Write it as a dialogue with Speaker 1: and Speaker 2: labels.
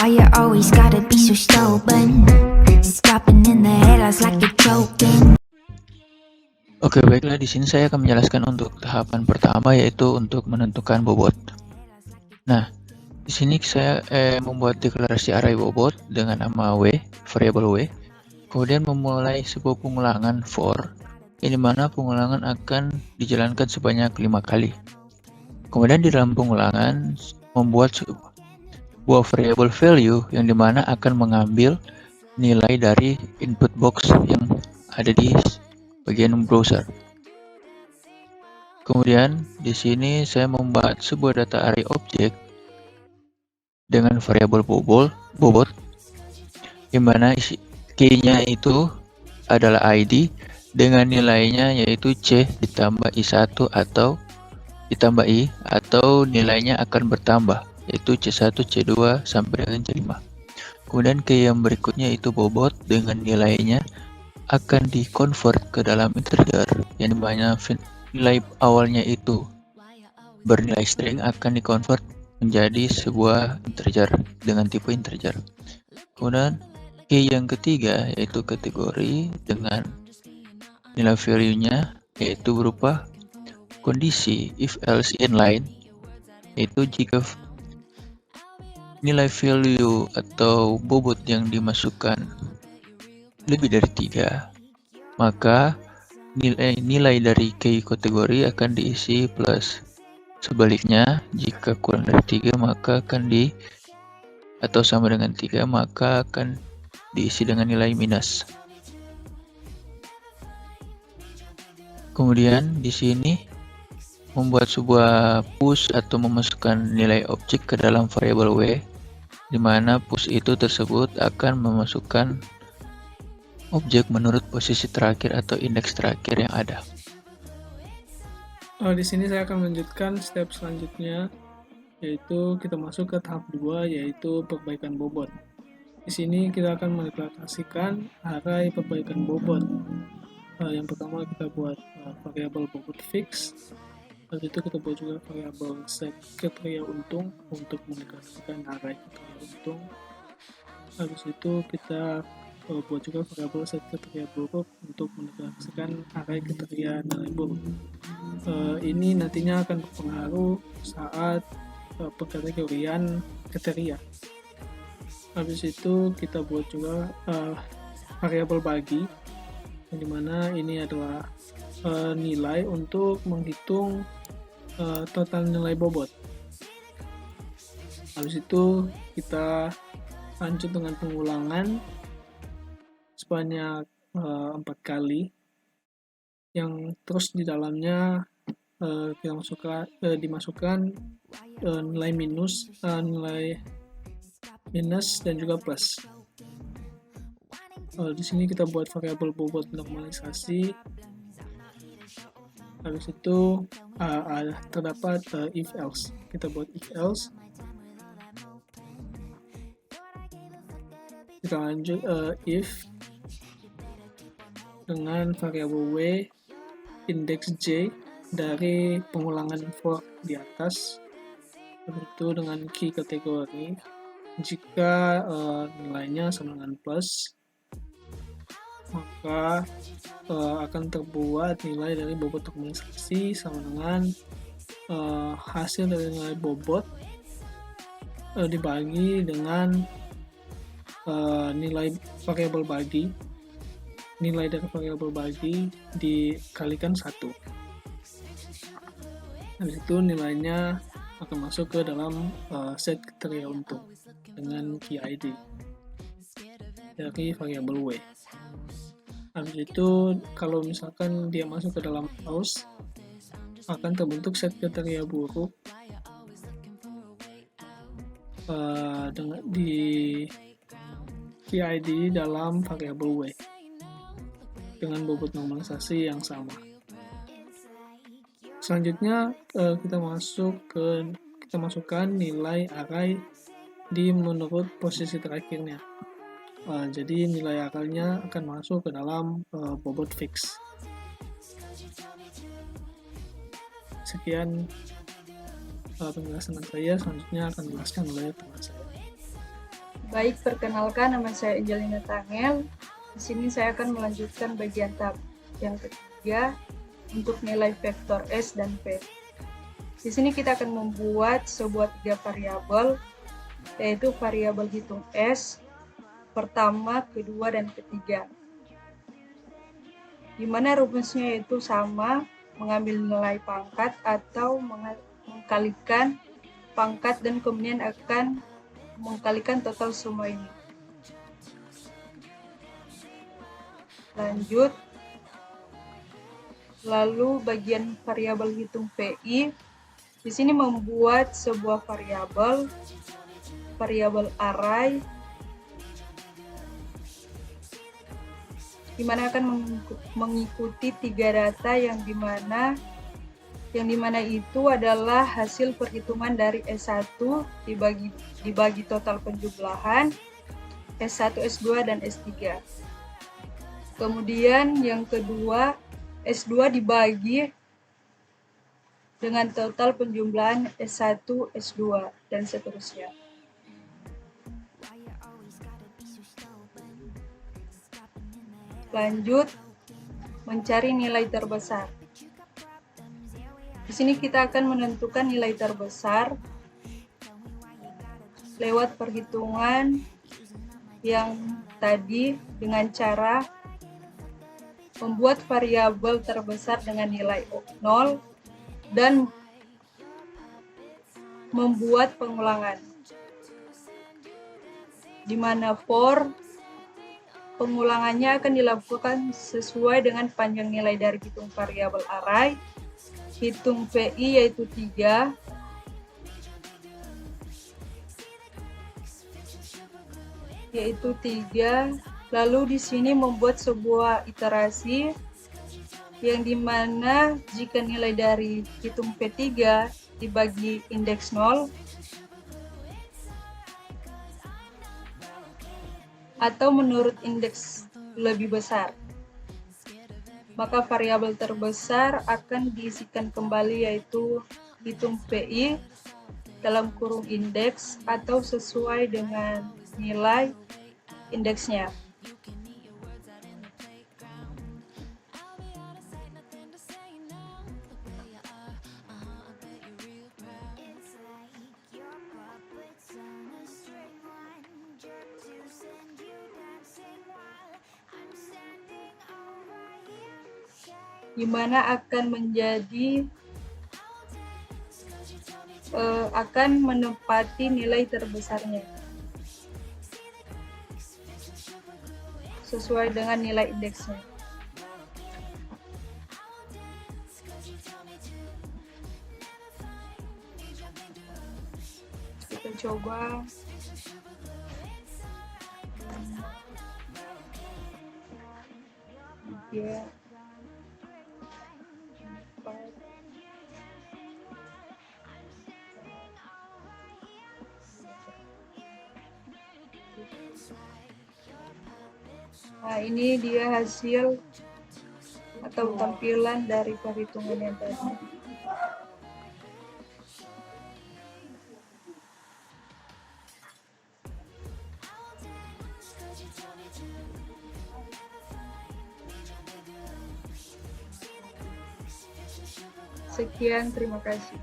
Speaker 1: Why you always gotta be so stubborn? Stopping in the headlights like you're joking.
Speaker 2: Oke, baiklah, di sini saya akan menjelaskan untuk tahapan pertama, yaitu untuk menentukan bobot. Nah, di sini saya membuat deklarasi array bobot dengan nama w, variabel w. Kemudian memulai sebuah pengulangan for, yang dimana pengulangan akan dijalankan sebanyak 5 kali. Kemudian di dalam pengulangan membuat sebuah variable value yang dimana akan mengambil nilai dari input box yang ada di bagian browser. Kemudian di sini saya membuat sebuah data array object dengan variabel bobot, di mana key-nya itu adalah ID dengan nilainya yaitu C ditambah I1 atau ditambah I, atau nilainya akan bertambah yaitu C1, C2 sampai dengan C5. Kemudian key yang berikutnya itu bobot dengan nilainya akan di-convert ke dalam integer, yang dimana nilai awalnya itu bernilai string akan di-convert menjadi sebuah integer dengan tipe integer. Kemudian key yang ketiga yaitu kategori dengan nilai value-nya yaitu berupa kondisi if else inline, yaitu jika nilai value atau bobot yang dimasukkan lebih dari 3, maka nilai dari key kategori akan diisi plus. Sebaliknya, jika kurang dari 3 maka akan atau sama dengan 3 maka akan diisi dengan nilai minus. Kemudian di sini membuat sebuah push atau memasukkan nilai objek ke dalam variabel w, di mana push itu tersebut akan memasukkan objek menurut posisi terakhir atau indeks terakhir yang ada.
Speaker 3: Di sini saya akan melanjutkan step selanjutnya, yaitu kita masuk ke tahap 2, yaitu perbaikan bobot. Di sini kita akan mendeklarasikan array perbaikan bobot. Yang pertama kita buat variabel bobot fix. Lalu itu kita buat juga variabel set kriteria untung untuk mendeklarasikan array kriteria untung. Habis itu kita buat juga variabel set kriteria buruk untuk mendeklarasikan array kriteria nilai buruk. Ini nantinya akan berpengaruh saat pengkategorian kriteria. Habis itu kita buat juga variabel bagi, yang dimana ini adalah nilai untuk menghitung total nilai bobot. Habis itu kita lanjut dengan pengulangan sebanyak 4 kali, yang terus di dalamnya kita dimasukkan nilai minus, nilai minus dan juga plus. Di sini kita buat variabel bobot normalisasi. Habis itu terdapat if else. Kita buat if else. Kita lanjut if dengan variabel w indeks j dari pengulangan for di atas, itu dengan key kategori. Jika nilainya sama dengan plus, maka akan terbuat nilai dari bobot normalisasi sama dengan hasil dari nilai bobot dibagi dengan nilai variabel bagi, nilai dari variabel bagi dikalikan 1. Habis itu nilainya akan masuk ke dalam set kriteria untung dengan key ID dari variabel w. Habis itu kalau misalkan dia masuk ke dalam else, akan terbentuk set kriteria buruk dengan di key ID dalam variabel w dengan bobot normalisasi yang sama. Selanjutnya kita masukkan nilai array di menurut posisi terakhirnya. Jadi nilai arraynya akan masuk ke dalam bobot fix. Sekian penjelasan saya, selanjutnya akan dijelaskan oleh teman saya.
Speaker 4: Baik, perkenalkan, nama saya Angelina Tangel. Di sini saya akan melanjutkan bagian tahap yang ketiga untuk nilai vektor S dan P. Di sini kita akan membuat sebuah 3 variabel, yaitu variabel hitung S, pertama, kedua, dan ketiga. Di mana rumusnya itu sama, mengambil nilai pangkat atau mengkalikan pangkat dan kemudian akan mengkalikan total semua ini. Lanjut. Lalu bagian variabel hitung PI, di sini membuat sebuah variabel array, di mana akan mengikuti 3 data yang dimana itu adalah hasil perhitungan dari S1 dibagi total penjumlahan, S1, S2, dan S3. Kemudian yang kedua, S2 dibagi dengan total penjumlahan S1, S2, dan seterusnya. Lanjut, mencari nilai terbesar. Di sini kita akan menentukan nilai terbesar lewat perhitungan yang tadi dengan cara membuat variabel terbesar dengan nilai 0 dan membuat pengulangan, di mana for pengulangannya akan dilakukan sesuai dengan panjang nilai dari hitung variabel array, hitung PI yaitu 3, lalu di sini membuat sebuah iterasi yang dimana jika nilai dari hitung P3 dibagi indeks 0 atau menurut indeks lebih besar, maka variabel terbesar akan diisikan kembali yaitu hitung PI dalam kurung indeks atau sesuai dengan nilai indeksnya. Di mana akan menempati nilai terbesarnya sesuai dengan nilai indeksnya. Kita coba. Ya. Nah, ini dia hasil atau tampilan dari perhitungan yang tadi. Sekian, terima kasih.